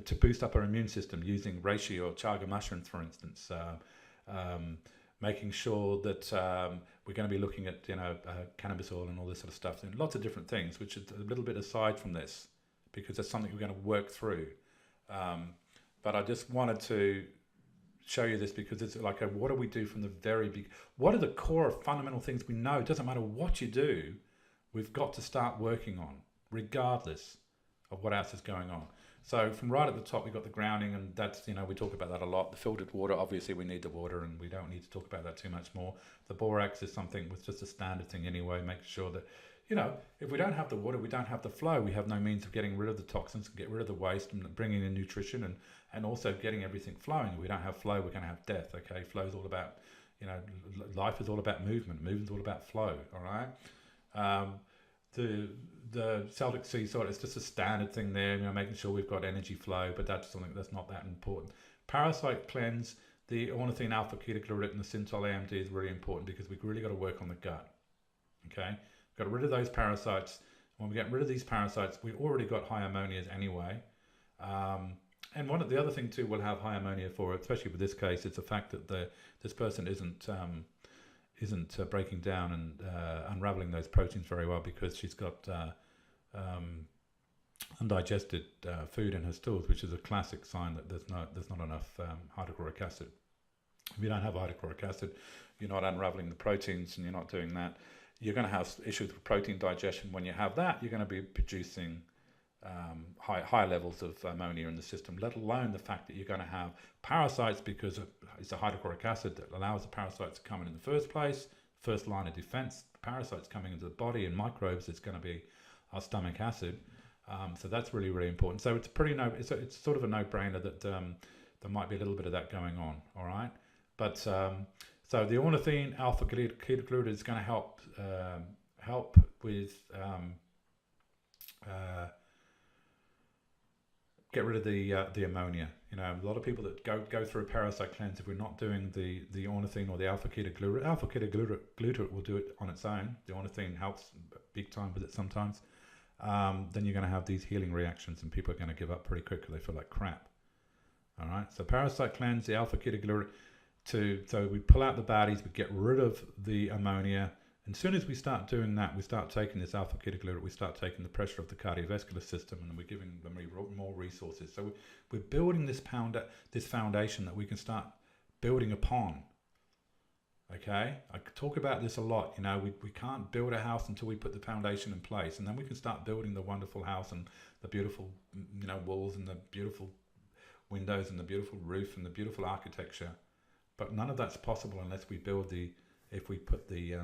to boost up our immune system using reishi or chaga mushrooms, for instance, making sure that we're going to be looking at, cannabis oil and all this sort of stuff, and lots of different things, which is a little bit aside from this, because that's something we're going to work through. But I just wanted to show you this because it's like, what do we do from the very big, what are the core fundamental things we know? It doesn't matter what you do, we've got to start working on, regardless of what else is going on. So from right at the top, we've got the grounding, and that's, we talk about that a lot. The filtered water, obviously we need the water, and we don't need to talk about that too much more. The borax is something with just a standard thing anyway, make sure that, if we don't have the water, we don't have the flow. We have no means of getting rid of the toxins, get rid of the waste, and bringing in nutrition, and also getting everything flowing. If we don't have flow, we're going to have death, okay? Flow is all about, life is all about movement. Movement's all about flow, all right? The Celtic sea salt is just a standard thing there, making sure we've got energy flow, but that's something that's not that important. Parasite cleanse, the ornithine alpha ketoglutarate and the synthol AMD is really important, because we've really got to work on the gut, okay? Got rid of those parasites. When we get rid of these parasites, we've already got high ammonias anyway. And one of the other thing too, we'll have high ammonia for, especially with this case, it's the fact that this person isn't breaking down and unraveling those proteins very well, because she's got undigested food in her stools, which is a classic sign that there's not enough hydrochloric acid. If you don't have hydrochloric acid, you're not unraveling the proteins, and you're not doing that. You're going to have issues with protein digestion. When you have that, you're going to be producing high levels of ammonia in the system, let alone the fact that you're going to have parasites, because it's a hydrochloric acid that allows the parasites to come in the first place. First line of defense, parasites coming into the body and microbes, it's going to be our stomach acid. So that's really, really important. So it's it's sort of a no-brainer that there might be a little bit of that going on, all right? But so the ornithine alpha ketoglutarate is going to help with get rid of the ammonia. A lot of people that go through a parasite cleanse, if we're not doing the ornithine or the alpha ketoglutarate will do it on its own. The ornithine helps big time with it sometimes. Then you're going to have these healing reactions, and people are going to give up pretty quickly. They feel like crap. All right. So parasite cleanse, the alpha ketoglutarate. So we pull out the baddies, we get rid of the ammonia. And as soon as we start doing that, we start taking this alpha ketoglutarate, we start taking the pressure of the cardiovascular system, and we're giving them more resources. So we're building this foundation that we can start building upon. Okay, I talk about this a lot. We can't build a house until we put the foundation in place, and then we can start building the wonderful house and the beautiful, walls and the beautiful windows and the beautiful roof and the beautiful architecture. But none of that's possible unless we if we put the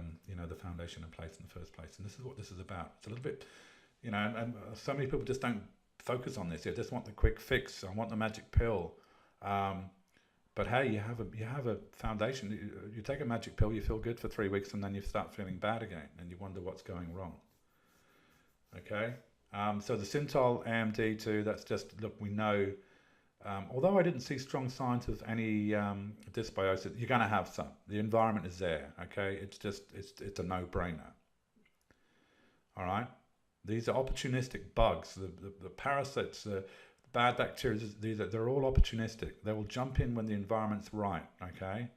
foundation in place in the first place. And this is what this is about. It's a little bit, and so many people just don't focus on this. They just want the quick fix. I want the magic pill. But But hey, you have a foundation. You take a magic pill, you feel good for 3 weeks, and then you start feeling bad again, and you wonder what's going wrong. Okay, so the Synthol AMD2, that's just, look, we know, although I didn't see strong signs of any dysbiosis, you're going to have some. The environment is there. Okay, it's a no-brainer. All right, these are opportunistic bugs. The parasites, bad bacteria, they're all opportunistic. They will jump in when the environment's right. Okay,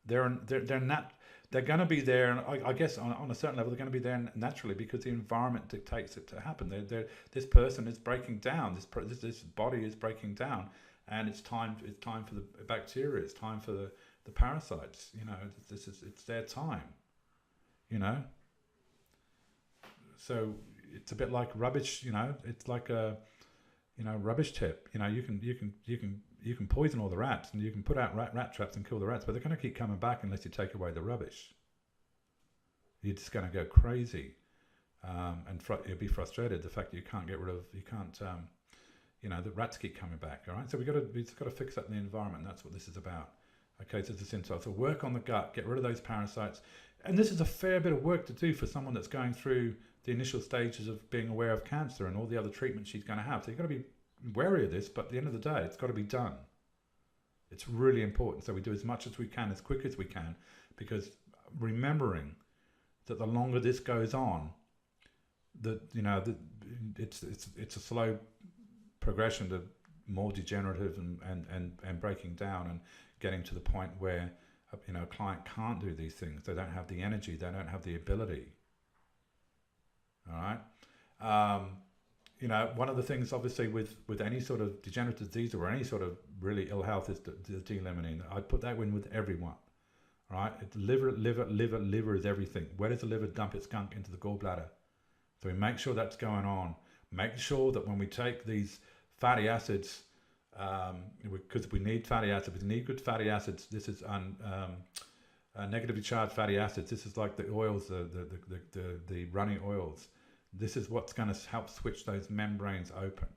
they're going to be there, and I guess on a certain level they're going to be there naturally because the environment dictates it to happen. This person is breaking down. This body is breaking down, and it's time for the bacteria. It's time for the parasites. You know, it's their time. You know, so it's a bit like rubbish. You know, it's like a rubbish tip. You know, you can poison all the rats, and you can put out rat traps and kill the rats, but they're going to keep coming back unless you take away the rubbish. You're just going to go crazy, and you'll be frustrated. The fact that you can't the rats keep coming back. All right, so we've just got to fix up the environment. That's what this is about. Okay, so it's a Synthol. So work on the gut, get rid of those parasites, and this is a fair bit of work to do for someone that's going through the initial stages of being aware of cancer and all the other treatments she's going to have. So you've got to be wary of this, but at the end of the day, it's got to be done. It's really important. So we do as much as we can, as quick as we can, because remembering that the longer this goes on, it's a slow progression to more degenerative and breaking down and getting to the point where a client can't do these things. They don't have the energy. They don't have the ability. All right. One of the things, obviously, with any sort of degenerative disease or any sort of really ill health is the delimonene. I put that in with everyone. All right. Liver is everything. Where does the liver dump its gunk? Into the gallbladder. So we make sure that's going on. Make sure that when we take these fatty acids, because we need fatty acids, we need good fatty acids. This is negatively charged fatty acids. This is like the oils, the running oils. This is what's going to help switch those membranes open,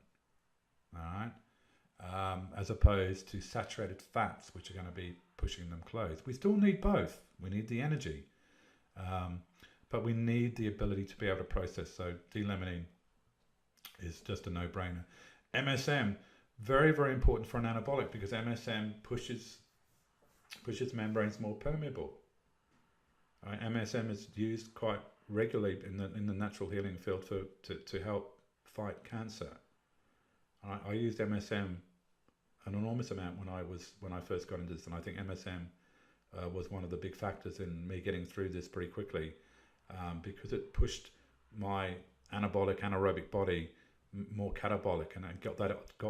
all right? As opposed to saturated fats, which are going to be pushing them closed. We still need both. We need the energy, but we need the ability to be able to process. So D-limonene is just a no-brainer. MSM, very, very important for an anabolic because MSM pushes membranes more permeable. MSM is used quite regularly in the natural healing field to help fight cancer. I used MSM an enormous amount when I first got into this, and I think MSM was one of the big factors in me getting through this pretty quickly because it pushed my anaerobic body more catabolic, and it got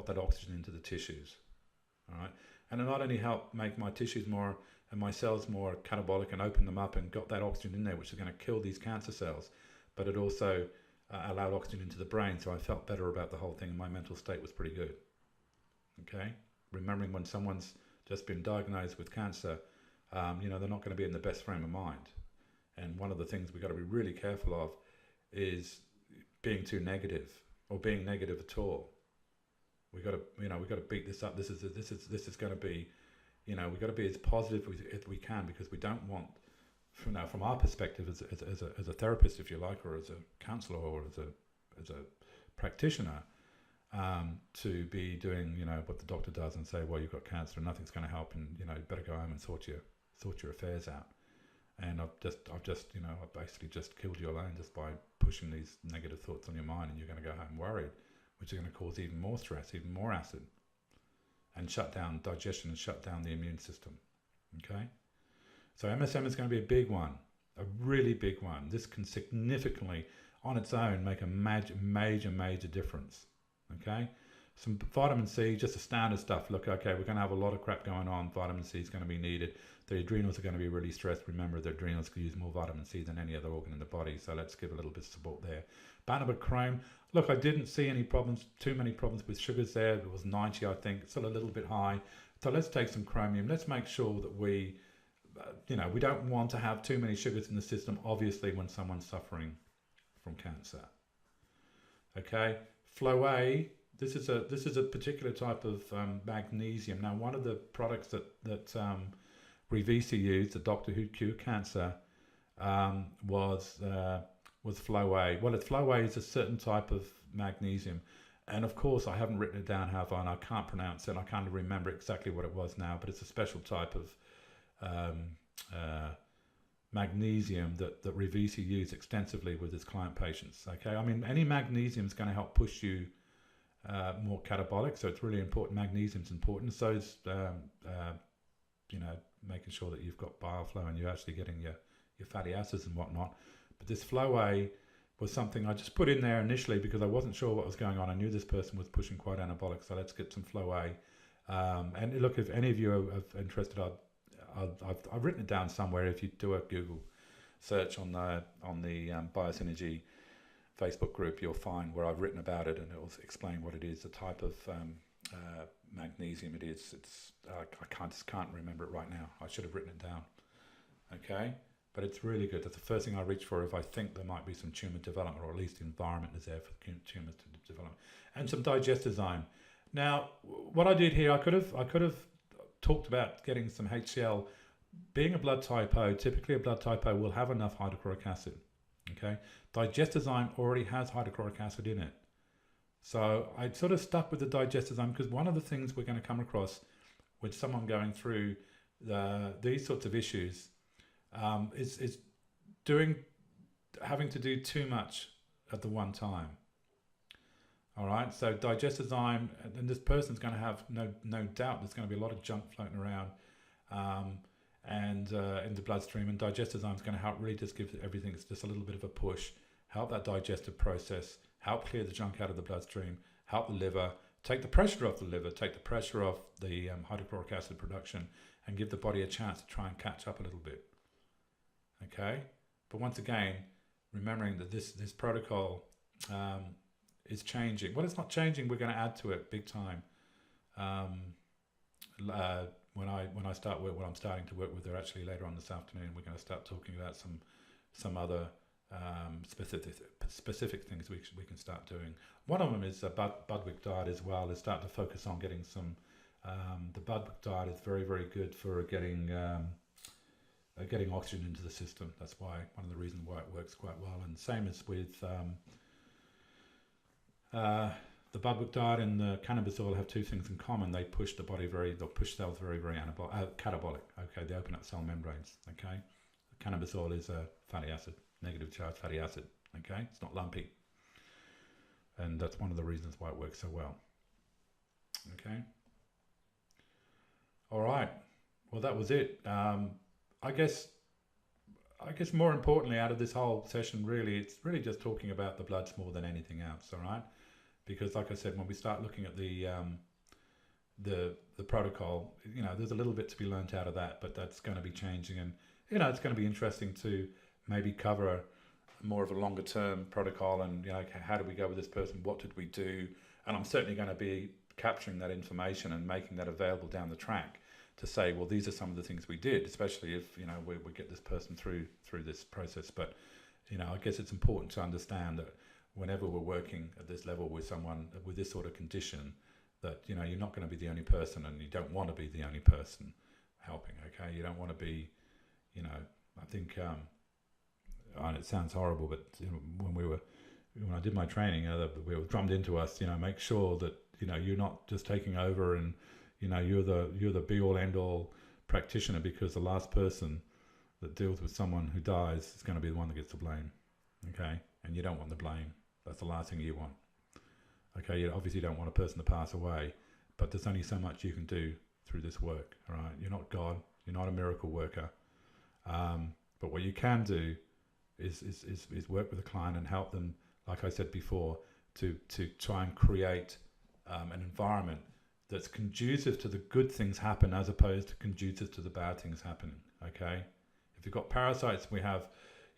that oxygen into the tissues. All right, and it not only helped make my tissues more and my cells more catabolic and open them up and got that oxygen in there, which is going to kill these cancer cells, but it also allowed oxygen into the brain, so I felt better about the whole thing, and my mental state was pretty good. Okay, remembering when someone's just been diagnosed with cancer, they're not going to be in the best frame of mind, and one of the things we've got to be really careful of is being too negative or being negative at all. We've got to beat this up. This is going to be, we've got to be as positive as we can, because we don't want, from our perspective as a therapist, if you like, or as a counsellor, or as a practitioner, to be doing what the doctor does and say, well, you've got cancer and nothing's going to help, and you better go home and sort your affairs out. And I've basically just killed you alone just by pushing these negative thoughts on your mind, and you're going to go home worried, which are going to cause even more stress, even more acid, and shut down digestion and shut down the immune system. Okay? So MSM is going to be a big one, a really big one. This can significantly, on its own, make a major difference. Okay? Some vitamin C, just the standard stuff. Look, okay, we're going to have a lot of crap going on. Vitamin C is going to be needed. The adrenals are going to be really stressed. Remember, the adrenals can use more vitamin C than any other organ in the body, so let's give a little bit of support there. Bannerbud Chrome. Look, I didn't see too many problems with sugars there. It was 90, I think. Still a little bit high. So let's take some chromium. Let's make sure that we don't want to have too many sugars in the system, obviously, when someone's suffering from cancer. Okay? Flow A, this is a particular type of magnesium. Now, one of the products that Revisi used, the Doctor Who Cure Cancer, was Flow A. Well, Flow A is a certain type of magnesium, and of course I haven't written it down, have I? And I can't pronounce it, and I can't remember exactly what it was now, but it's a special type of magnesium that Revisi used extensively with his client patients. Okay, I mean, any magnesium is going to help push you more catabolic, so it's really important. Magnesium's important. So is making sure that you've got bile flow and you're actually getting your fatty acids and whatnot. But this Flow A was something I just put in there initially because I wasn't sure what was going on. I knew this person was pushing quite anabolic, so let's get some Flow A. And look, if any of you are interested, I've written it down somewhere. If you do a Google search on the Biosynergy Facebook group, you'll find where I've written about it, and it will explain what it is, the type of magnesium it is. I just can't remember it right now. I should have written it down. Okay, but it's really good. That's the first thing I reach for if I think there might be some tumor development, or at least the environment is there for the tumor to develop, and some digestozyme. Now, what I did here, I could have talked about getting some HCl. Being a blood type O, typically a blood type O will have enough hydrochloric acid. Okay, digestozyme already has hydrochloric acid in it. So I sort of stuck with the digestozyme because one of the things we're going to come across with someone going through these sorts of issues is having to do too much at the one time. All right, so digestozyme, and this person's going to have no doubt there's going to be a lot of junk floating around and in the bloodstream, and digestozyme is going to help really just give everything just a little bit of a push, help that digestive process, help clear the junk out of the bloodstream, help the liver, take the pressure off the liver, take the pressure off the hydrochloric acid production, and give the body a chance to try and catch up a little bit. Okay, but once again, remembering that this protocol is changing. Well, it's not changing. We're going to add to it big time. When I start work, when I'm starting to work with her actually later on this afternoon, we're going to start talking about some other specific things we can start doing. One of them is a Budwig diet as well. Is start to focus on getting some. The Budwig diet is very, very good for getting oxygen into the system. That's why one of the reasons why it works quite well. And same as with the Budwig diet and the cannabis oil have two things in common. They push the body they'll push cells very, very catabolic. Okay, they open up cell membranes. Okay, the cannabis oil is a fatty acid, negative charge fatty acid. Okay, it's not lumpy, and that's one of the reasons why it works so well. Okay. All right. Well, that was it. I guess more importantly, out of this whole session, really, it's really just talking about the bloods more than anything else. All right. Because, like I said, when we start looking at the protocol, there's a little bit to be learnt out of that, but that's going to be changing, and it's going to be interesting to maybe cover more of a longer term protocol, and okay, how did we go with this person? What did we do? And I'm certainly going to be capturing that information and making that available down the track to say, well, these are some of the things we did, especially if we get this person through this process. But I guess it's important to understand that whenever we're working at this level with someone with this sort of condition, that you're not going to be the only person, and you don't want to be the only person helping. Okay, you don't want to be, I think, and it sounds horrible, but when I did my training, we were drummed into us, make sure that you're not just taking over and you're the be all end all practitioner, because the last person that deals with someone who dies is going to be the one that gets the blame. Okay, and you don't want the blame. That's the last thing you want. Okay, you obviously don't want a person to pass away, but there's only so much you can do through this work. All right, you're not God. You're not a miracle worker. But what you can do is work with a client and help them, like I said before, to try and create an environment that's conducive to the good things happen as opposed to conducive to the bad things happening. Okay, if you've got parasites, we have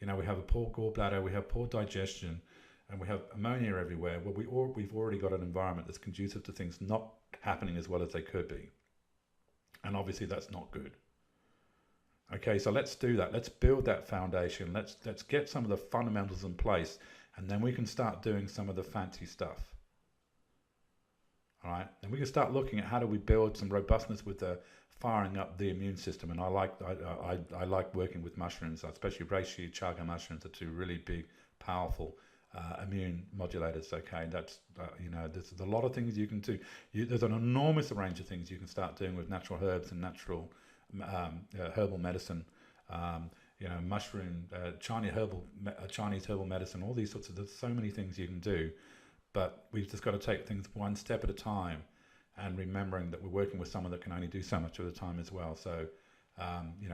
a poor gallbladder, we have poor digestion, and we have ammonia everywhere. Well, we've already got an environment that's conducive to things not happening as well as they could be, and obviously that's not good. Okay, so let's do that. Let's build that foundation. Let's get some of the fundamentals in place, and then we can start doing some of the fancy stuff. All right, and we can start looking at how do we build some robustness with the firing up the immune system. And I like working with mushrooms, especially reishi, chaga mushrooms are two really big, powerful immune modulators. Okay, that's there's a lot of things you can do. There's an enormous range of things you can start doing with natural herbs and natural herbal medicine. Mushroom, Chinese herbal medicine, all these sorts of. There's so many things you can do, but we've just got to take things one step at a time, and remembering that we're working with someone that can only do so much at a time as well. So,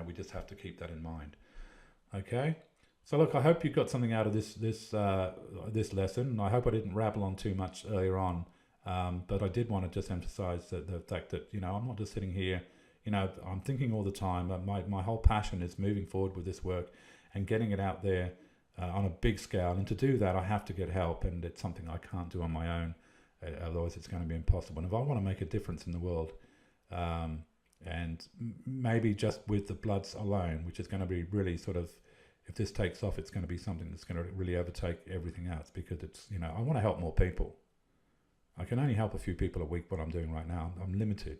we just have to keep that in mind. Okay. So look, I hope you got something out of this lesson. I hope I didn't rabble on too much earlier on, but I did want to just emphasize the fact that I'm not just sitting here. I'm thinking all the time. My whole passion is moving forward with this work and getting it out there on a big scale. And to do that, I have to get help, and it's something I can't do on my own. Otherwise, it's going to be impossible. And if I want to make a difference in the world, and maybe just with the bloods alone, which is going to be really sort of, if this takes off, it's going to be something that's going to really overtake everything else, because it's, I want to help more people. I can only help a few people a week, what I'm doing right now. I'm limited.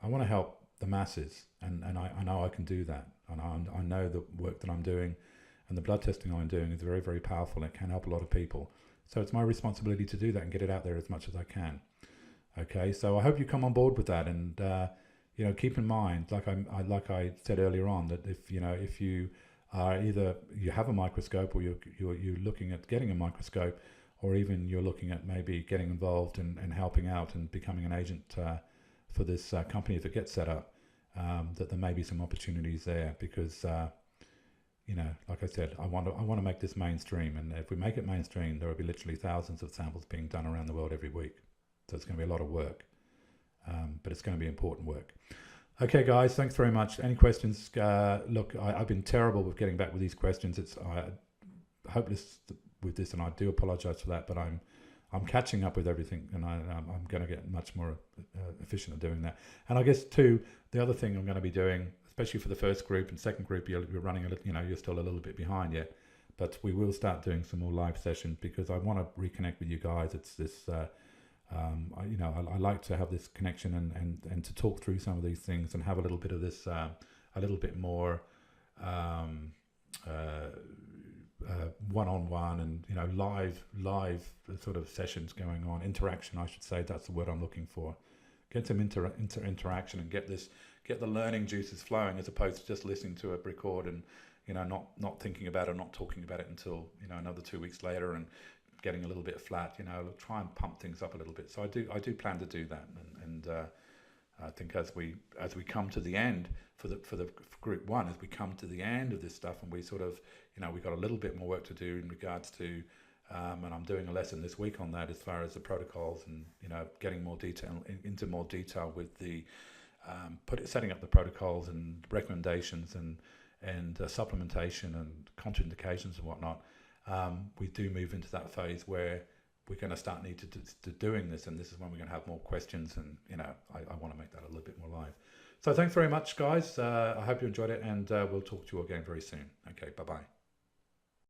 I want to help the masses, and I know I can do that. And I know the work that I'm doing and the blood testing I'm doing is very, very powerful. It can help a lot of people. So it's my responsibility to do that and get it out there as much as I can. Okay, so I hope you come on board with that, and keep in mind, like I said earlier on, that if you are either you have a microscope, or you're looking at getting a microscope, or even you're looking at maybe getting involved and helping out and becoming an agent for this company if it gets set up, that there may be some opportunities there, because like I said, I want to make this mainstream, and if we make it mainstream, there will be literally thousands of samples being done around the world every week. So it's going to be a lot of work, but it's going to be important work. Okay, guys, thanks very much. Any questions? Look, I've been terrible with getting back with these questions. It's hopeless with this, and I do apologise for that. But I'm catching up with everything, and I'm going to get much more efficient at doing that. And I guess too, the other thing I'm going to be doing, especially for the first group and second group, you're running a little, you're still a little bit behind yet. But we will start doing some more live sessions, because I want to reconnect with you guys. It's this. I like to have this connection and to talk through some of these things and have a little bit of this, a little bit more one-on-one and live sort of sessions going on, interaction, I should say. That's the word I'm looking for. Get some interaction and get the learning juices flowing, as opposed to just listening to a record and not thinking about it, not talking about it until another 2 weeks later and getting a little bit flat. Try and pump things up a little bit. So I do plan to do that, and I think as we come to the end for the group one, as we come to the end of this stuff, and we sort of we've got a little bit more work to do in regards to and I'm doing a lesson this week on that, as far as the protocols and getting more detail into more detail with the setting up the protocols and recommendations and supplementation and contraindications and whatnot. We do move into that phase where we're going to start to doing this, and this is when we're going to have more questions, and I want to make that a little bit more live. So thanks very much, guys. I hope you enjoyed it, and we'll talk to you again very soon. Okay, bye-bye.